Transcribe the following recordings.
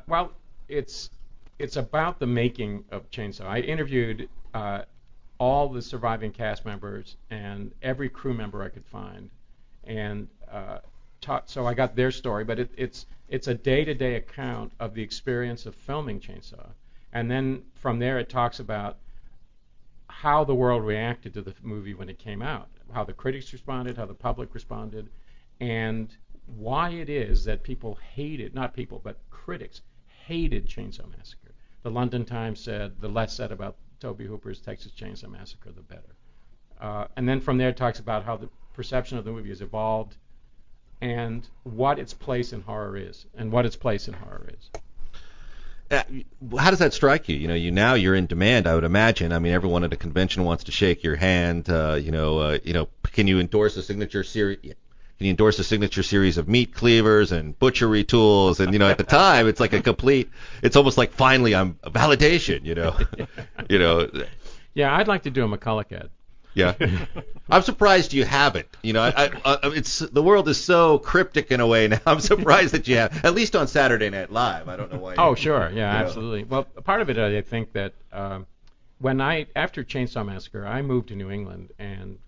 Well, it's about the making of Chainsaw. I interviewed all the surviving cast members and every crew member I could find, and so I got their story. But it's a day-to-day account of the experience of filming Chainsaw, and then from there it talks about how the world reacted to the movie when it came out, how the critics responded, how the public responded, and why it is that people hated, not people, but critics hated Chainsaw Massacre. The London Times said the less said about Tobe Hooper's Texas Chainsaw Massacre, the better. And then from there it talks about how the perception of the movie has evolved and what its place in horror is, How does that strike you? Now you're in demand, I would imagine. I mean, everyone at a convention wants to shake your hand. Can you endorse a signature series? Can you endorse a signature series of meat cleavers and butchery tools? And at the time, it's like it's almost like finally I'm a validation. Yeah, I'd like to do a McCulloch ad. Yeah, I'm surprised you haven't. It's the world is so cryptic in a way now. I'm surprised that you have, at least on Saturday Night Live. I don't know why. Oh, sure, yeah, absolutely. Well, part of it, I think that after Chainsaw Massacre, I moved to New England and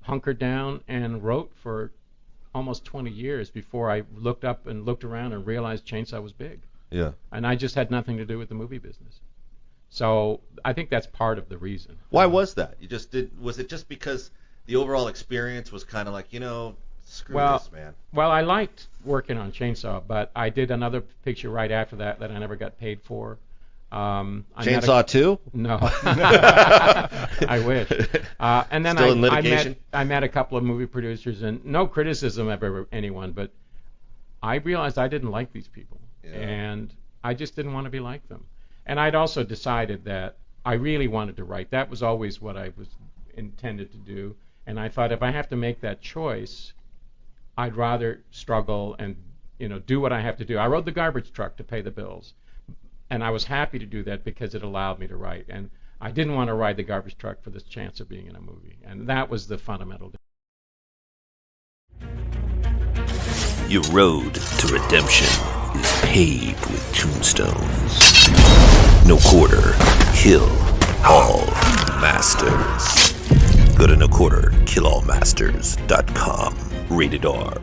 hunkered down and wrote for almost 20 years before I looked up and looked around and realized Chainsaw was big. Yeah. And I just had nothing to do with the movie business. So I think that's part of the reason. Why was that? Was it just because the overall experience was kind of like, screw this, man? Well, I liked working on Chainsaw, but I did another picture right after that I never got paid for. Chainsaw 2? No. I wish. And then Still in litigation? I met a couple of movie producers, and no criticism of anyone, but I realized I didn't like these people, and I just didn't want to be like them. And I'd also decided that I really wanted to write. That was always what I was intended to do. And I thought if I have to make that choice, I'd rather struggle and do what I have to do. I rode the garbage truck to pay the bills, and I was happy to do that because it allowed me to write. And I didn't want to ride the garbage truck for the chance of being in a movie. And that was the fundamental difference. Your road to redemption is paved with tombstones. No quarter, kill all masters. Go to noquarterkillallmasters.com. Rated R.